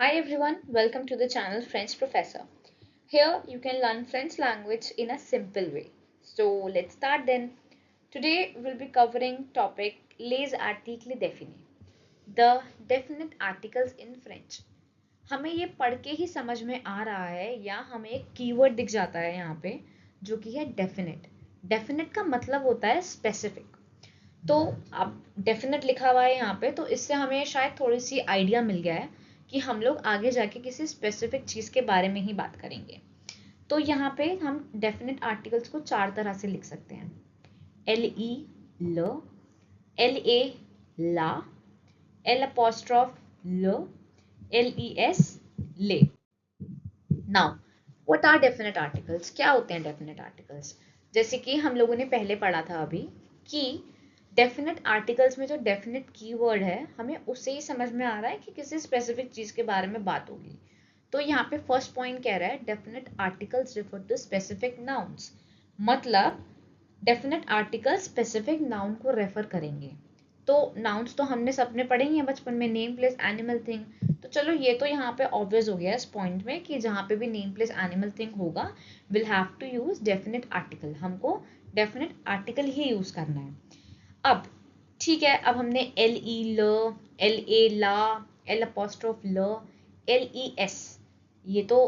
Hi everyone, welcome to the channel French Professor. Here you can learn French language in a simple way. So let's start then. Today we'll be covering topic les articles définis, the definite articles in French. हमें ये पढ़ के ही समझ में आ रहा है या हमें एक कीवर्ड दिख जाता है यहाँ पे जो कि है डेफिनेट. डेफिनेट का मतलब होता है स्पेसिफिक. तो अब डेफिनेट लिखा हुआ है यहाँ पे तो इससे हमें शायद थोड़ी सी आइडिया मिल गया है कि हम लोग आगे जाके किसी स्पेसिफिक चीज़ के बारे में ही बात करेंगे. तो यहाँ पे हम डेफिनेट आर्टिकल्स को चार तरह से लिख सकते हैं. एल ई ल, L A La, L apostrophe ल, एल ई एस ले. Now what are definite articles? क्या होते हैं डेफिनेट आर्टिकल्स? जैसे कि हम लोगों ने पहले पढ़ा था अभी कि डेफिनेट आर्टिकल्स में जो डेफिनेट कीवर्ड है हमें उससे ही समझ में आ रहा है कि किसी स्पेसिफिक चीज के बारे में बात होगी. तो यहाँ पे फर्स्ट पॉइंट कह रहा है definite articles refer to specific nouns. मतलब डेफिनेट आर्टिकल स्पेसिफिक नाउन को रेफर करेंगे. तो नाउन्स तो हमने सबने पढ़े ही हैं बचपन में, नेम प्लेस एनिमल थिंग. तो चलो ये तो यहाँ पे ऑब्वियस हो गया इस पॉइंट में कि जहाँ पे भी नेम प्लेस एनिमल थिंग होगा will have to use definite article. हमको डेफिनेट आर्टिकल ही यूज करना है. अब ठीक है, अब हमने एल ई ल, एल ए ला, एल अपॉस्ट्रोफ ल, एल ई एस ये तो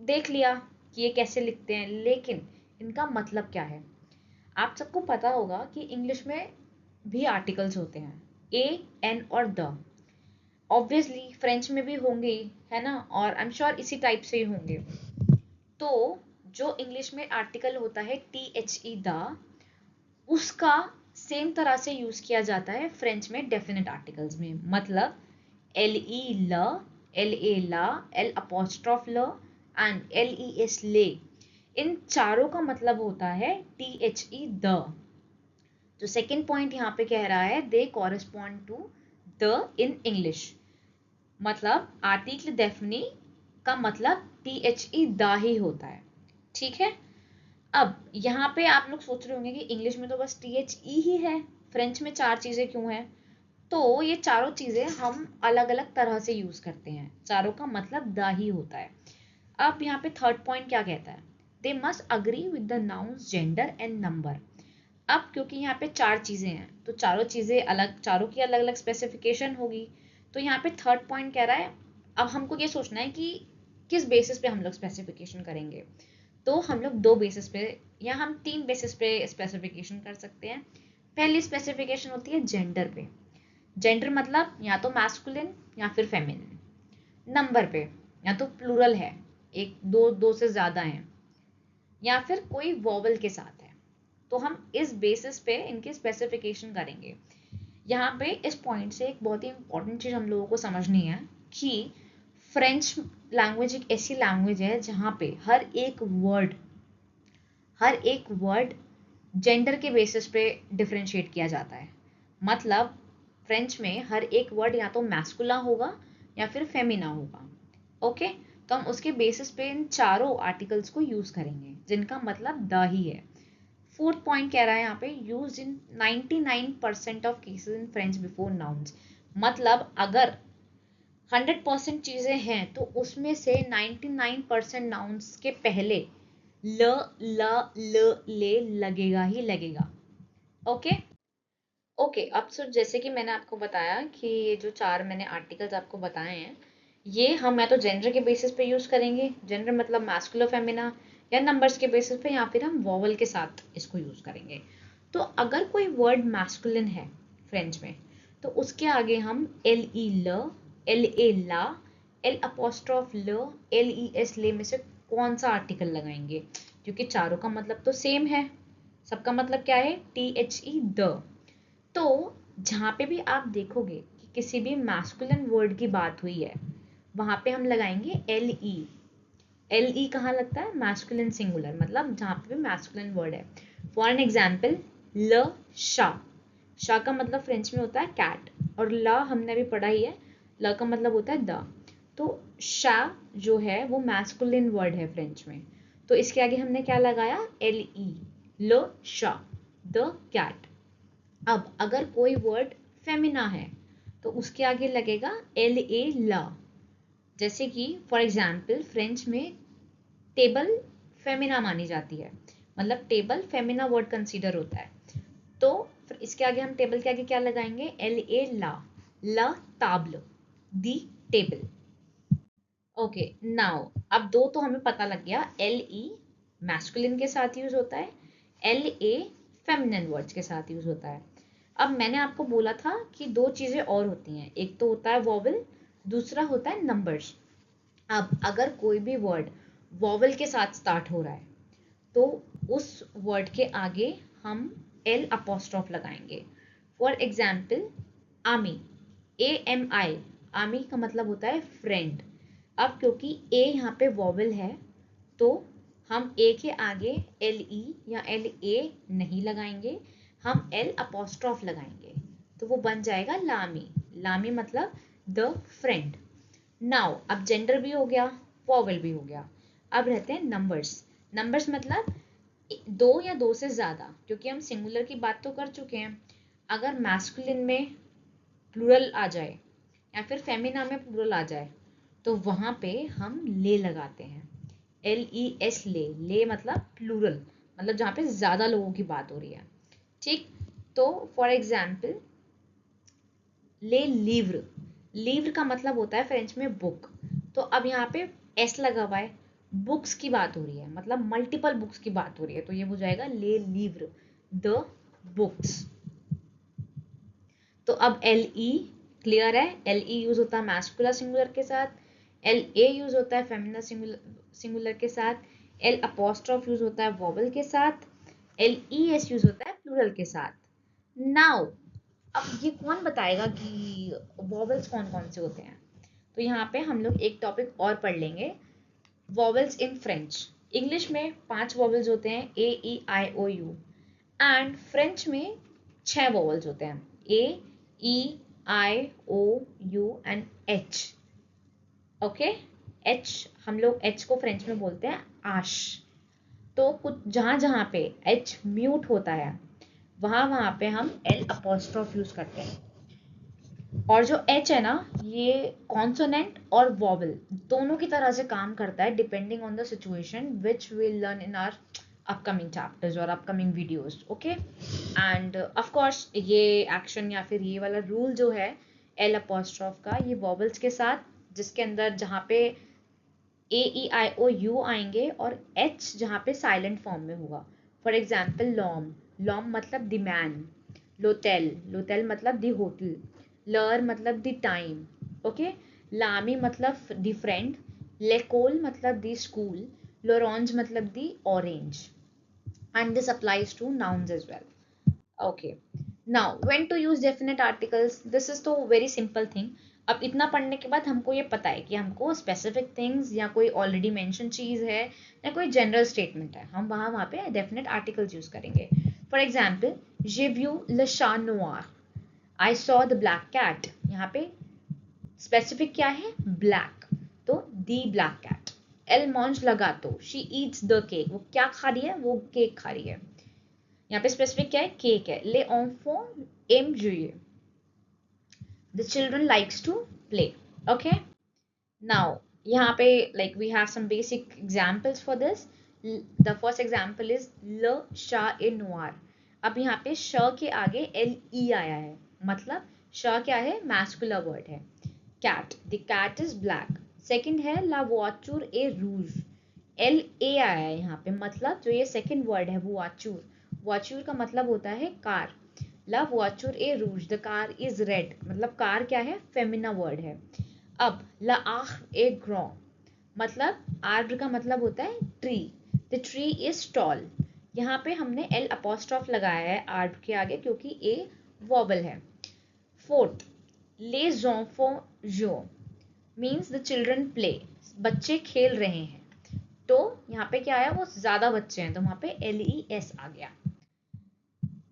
देख लिया कि ये कैसे लिखते हैं, लेकिन इनका मतलब क्या है? आप सबको पता होगा कि इंग्लिश में भी आर्टिकल्स होते हैं ए, एन और द. ऑब्वियसली फ्रेंच में भी होंगे, है ना, और आई एम श्योर इसी टाइप से ही होंगे. तो जो इंग्लिश में आर्टिकल होता है टी एच ई द, उसका सेम तरह से यूज किया जाता है फ्रेंच में डेफिनेट आर्टिकल्स में. मतलब एल ई ल, L A La, L apostrophe ल एंड एल ई एस ले, इन चारों का मतलब होता है टी एच ई द. तो सेकेंड पॉइंट यहाँ पे कह रहा है they correspond to the in English. मतलब आर्टिकल डेफिनी का मतलब टी एच ई द ही होता है. ठीक है. अब यहाँ पे आप लोग सोच रहे होंगे कि इंग्लिश में तो बस टी एच ई ही है, फ्रेंच में चार चीजें क्यों हैं? तो ये चारों चीजें हम अलग अलग तरह से यूज करते हैं, चारों का मतलब द ही होता है. अब यहाँ पे थर्ड पॉइंट क्या कहता है? They must agree with the nouns gender and number. अब क्योंकि यहाँ पे चार चीजें हैं तो चारों चीजें अलग, चारों की अलग अलग स्पेसिफिकेशन होगी. तो यहाँ पे थर्ड पॉइंट कह रहा है अब हमको ये सोचना है कि किस बेसिस पे हम लोग स्पेसिफिकेशन करेंगे. तो हम लोग दो बेसिस पे या हम तीन बेसिस पे स्पेसिफिकेशन कर सकते हैं. पहली स्पेसिफिकेशन होती है जेंडर पे. जेंडर मतलब या तो मैस्कुलिन या फिर फेमिनिन. नंबर पे या तो प्लूरल है, एक दो, दो से ज्यादा हैं, या फिर कोई वॉवल के साथ है. तो हम इस बेसिस पे इनकी स्पेसिफिकेशन करेंगे. यहाँ पे इस पॉइंट से एक बहुत ही इंपॉर्टेंट चीज हम लोगों को समझनी है कि फ्रेंच लैंग्वेज एक ऐसी लैंग्वेज है जहाँ पे हर एक वर्ड जेंडर के बेसिस पे डिफरेंशिएट किया जाता है. मतलब फ्रेंच में हर एक वर्ड या तो मैस्कुला होगा या फिर फेमिना होगा. ओके. तो हम उसके बेसिस पे इन चारों आर्टिकल्स को यूज करेंगे जिनका मतलब द ही है. फोर्थ पॉइंट कह रहा है यहाँ पे use in 99% of cases in French before nouns. मतलब अगर 100% चीजें हैं तो उसमें से 99% नाउन्स के पहले ल, ले लगेगा ही लगेगा. ओके. ओके. अब सो जैसे कि मैंने आपको बताया कि ये जो चार मैंने आर्टिकल्स आपको बताए हैं ये हम या तो जेंडर के बेसिस पे यूज करेंगे, जेंडर मतलब मैस्कुलर फेमिना, या नंबर्स के बेसिस पे, या फिर हम वॉवल के साथ इसको यूज करेंगे. तो अगर कोई वर्ड मैस्कुलिन है फ्रेंच में तो उसके आगे हम एल ई ल, L A La, L apostrophe ल, एल ई एस ले में से कौन सा आर्टिकल लगाएंगे? क्योंकि चारों का मतलब तो सेम है, सबका मतलब क्या है? T H E the. तो जहाँ पे भी आप देखोगे कि किसी भी मैस्कुलिन वर्ड की बात हुई है वहां पे हम लगाएंगे एल ई. एल ई कहाँ लगता है? मैस्कुलिन सिंगुलर, मतलब जहाँ पे भी मैस्कुलिन वर्ड है. फॉर एन एग्जाम्पल ल, शाह. शाह का मतलब फ्रेंच में होता है कैट, और ला हमने भी पढ़ा ही है, ल का मतलब होता है द. तो शाह जो है वो मैस्कुलिन वर्ड है फ्रेंच में, तो इसके आगे हमने क्या लगाया? L E. ल शाह, द कैट. अब अगर कोई वर्ड फेमिना है तो उसके आगे लगेगा एल ए ला. जैसे कि फॉर एग्जाम्पल फ्रेंच में टेबल फेमिना मानी जाती है, मतलब टेबल फेमिना वर्ड कंसीडर होता है। तो इसके आगे हम टेबल के आगे क्या लगाएंगे, एल ए ला, ला ताब्ल, दी टेबल। ओके, नाउ अब दो तो हमें पता लग गया, एल ई मैस्कुलिन के साथ यूज होता है, एल ए फेमिनिन वर्ड्स के साथ यूज होता है। अब मैंने आपको बोला था कि दो चीजें और होती हैं, एक तो होता है वॉवल, दूसरा होता है नंबर्स। अब अगर कोई भी वर्ड वॉवल के साथ स्टार्ट हो रहा है तो उस वर्ड के आगे हम एल अपोस्ट्रोफ लगाएंगे। फॉर एग्जाम्पल आमी, ए एम आई, आमी का मतलब होता है फ्रेंड। अब क्योंकि ए यहाँ पे वॉवल है तो हम ए के आगे एल ई या एल ए नहीं लगाएंगे, हम एल अपोस्ट्रोफ लगाएंगे, तो वो बन जाएगा लामी। लामी मतलब द फ्रेंड। नाउ अब जेंडर भी हो गया, वॉवल भी हो गया, अब रहते हैं नंबर्स। नंबर्स मतलब दो या दो से ज्यादा, क्योंकि हम सिंगुलर की बात तो कर चुके हैं। अगर मैस्कुलिन में प्लूरल आ जाए या फिर फेमिना में प्लूरल आ जाए तो वहां पे हम ले लगाते हैं, एल ई एस, ले। ले मतलब प्लूरल, मतलब जहाँ पे ज्यादा लोगों की बात हो रही है। ठीक, तो फॉर एग्जाम्पल ले लिव्र, लिव्र का मतलब होता है फ्रेंच में बुक, तो अब यहाँ पे एस लगा हुआ है, बुक्स की बात हो रही है, मतलब मल्टीपल बुक्स की बात हो रही है, तो ये हो जाएगा ले लिव्र, द बुक्स। तो अब एल ई क्लियर है, एल ई यूज होता है मैस्कुलर सिंगुलर के साथ, एल ए यूज होता है फेमिनिन सिंगुलर के साथ, एल अपोस्ट्रोफ यूज होता है वॉवल के साथ, एल ई एस यूज होता है प्लूरल के साथ। नाउ अब ये कौन बताएगा कि वॉवल्स कौन कौन से होते हैं, तो यहाँ पे हम लोग एक टॉपिक और पढ़ लेंगे, वॉवल्स इन फ्रेंच। इंग्लिश में 5 वॉवल्स होते हैं, A E I O U, and French में 6 वॉवल्स होते हैं, A E I O U and H. Okay, H, हम लोग एच को फ्रेंच में बोलते हैं आश। तो कुछ जहां जहां पे एच म्यूट होता है वहां वहां पे हम एल अपोस्ट्रोफ यूज करते हैं। और जो एच है ना, ये कॉन्सोनेंट और वॉवल दोनों की तरह से काम करता है, depending on the situation which will learn in our upcoming chapters और upcoming videos. Okay, and of course ये एक्शन या फिर ये वाला रूल जो है एल अपोस्ट्रोफ का, ये वॉवल्स के साथ, जिसके अंदर जहाँ पे ए ई आई ओ यू आएंगे और एच जहाँ पे साइलेंट फॉर्म में होगा। फॉर एग्जाम्पल लॉम, लॉम मतलब द मैन, लोटेल, लोटेल मतलब द होटल, लर मतलब द टाइम। ओके, लामी मतलब द फ्रेंड, लेकोल मतलब द स्कूल, लोरॉन्ज मतलब the orange, and this applies to nouns as well. Okay, now when to use definite articles, this is तो very simple thing। अब इतना पढ़ने के बाद हमको ये पता है कि हमको specific things या कोई already mentioned चीज है या कोई general statement है, हम वहाँ पे definite articles use करेंगे। For example, j'ai vu le chat noir, I saw the black cat, यहाँ पे स्पेसिफिक क्या है, ब्लैक, तो दी ब्लैक कैट। एल मॉन्ज लगा तो शी ईट्स द केक, वो क्या खा रही है, वो केक खा रही है। यहाँ पे स्पेसिफिक क्या है, केक है। ले ऑन्फो एम जुए, the children likes to play. Okay, now यहाँ पे like we have some basic examples for this। the first example is le chat est noir। अब यहाँ पे श के आगे एल ई आया है, मतलब श क्या है, मैस्कुलर वर्ड है। cat, the cat is black। Second है la voiture est rouge, L A आया है यहाँ पे, मतलब जो ये सेकंड वर्ड है voiture, voiture का मतलब होता है car. la voiture est rouge, the car is red, मतलब कार क्या है, फेमिना वर्ड है। अब la arbre est grand, मतलब आर्ब्र का मतलब होता है tree, the tree is tall. यहाँ पे हमने एल अपोस्ट्रोफ लगाया है आर्ब्र के आगे क्योंकि ए वॉवल है। Fourth, les enfants jouent, means the children play, बच्चे खेल रहे हैं। तो यहाँ पे क्या आया, वो ज्यादा बच्चे हैं, तो वहां पे एल ई एस आ गया।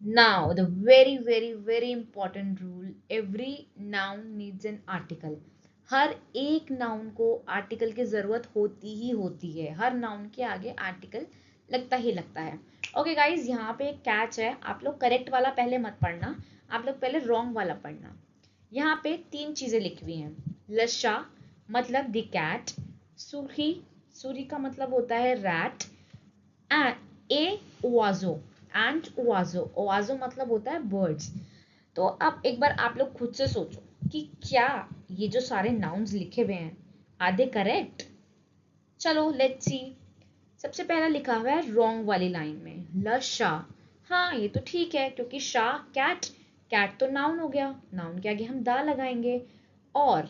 Now the very very very important rule, every noun needs an article. हर एक नाउन को आर्टिकल की जरूरत होती ही होती है, हर नाउन के आगे आर्टिकल लगता ही लगता है। ओके गाइज, यहाँ पे एक कैच है, आप लोग करेक्ट वाला पहले मत पढ़ना, आप लोग पहले रॉन्ग वाला पढ़ना। यहाँ पे 3 चीजें लिखी हुई हैं, लशा, मतलब द कैट, सूरी, सूरी का मतलब होता है रैट, एंड ए ओआजो, एंड ओआजो, ओआजो मतलब होता है बर्ड्स। तो अब एक बार आप लोग खुद से सोचो कि क्या ये जो सारे नाउन्स लिखे हुए हैं आर दे करेक्ट? चलो लेट्स सी। सबसे पहला लिखा हुआ है रॉन्ग वाली लाइन में ल शाह। हाँ ये तो ठीक है क्योंकि शाह कैट, कैट तो नाउन हो गया, नाउन के आगे हम दा लगाएंगे, और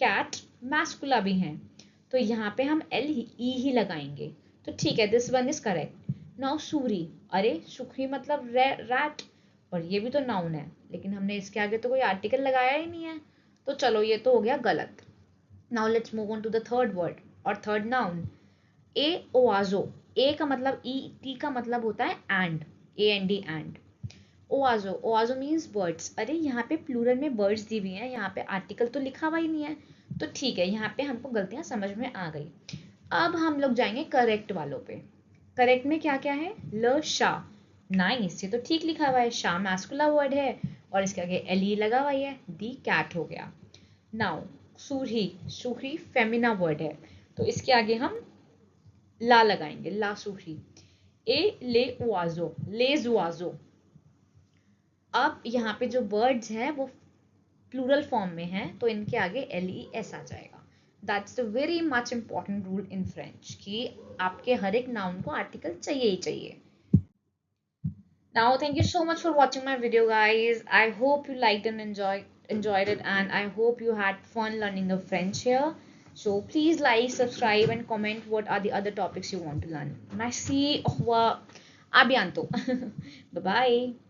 कैट मैस्कुला भी हैं तो यहाँ पे हम एल ई ही लगाएंगे। तो ठीक है, this one is correct. Now Suri, अरे सुखी मतलब रैट, और ये भी तो नाउन है, लेकिन हमने इसके आगे तो कोई आर्टिकल लगाया ही नहीं है, तो चलो ये तो हो गया गलत। Now let's move on to the third word और थर्ड नाउन ए ओआजो। ए का मतलब ई टी का मतलब होता है and, A N D and. ओआजो, ओआजो मीन्स बर्ड्स। अरे यहाँ पे प्लूरल में बर्ड्स दी हुई हैं, यहाँ पे आर्टिकल तो लिखा हुआ ही नहीं है, तो ठीक है यहाँ पे हमको गलतियां समझ में आ गई। अब हम लोग जाएंगे करेक्ट वालों पे। करेक्ट में क्या क्या है? ल शाह, नाइस, ये तो ठीक लिखा हुआ है, शाह मैस्कुला वर्ड है और इसके आगे एल ई लगा हुआ है, दी कैट हो गया। नाउ सूही, सूही फेमिना वर्ड है तो इसके आगे हम ला लगाएंगे, ला सूही। ए ले उआजो, लेज उआजो। अब यहाँ पे जो वर्ड्स हैं वो प्लूरल फॉर्म में हैं तो इनके आगे एल ई एस आ जाएगा। That's the very much important rule in French कि आपके हर एक नाउन को आर्टिकल चाहिए ही चाहिए। Now, thank you so much for watching my video, guys. I hope you liked and enjoyed it, and I hope you had fun learning the French here. So please like, subscribe, and comment what are the other topics you want to learn. Merci, au revoir, à bientôt. Bye bye.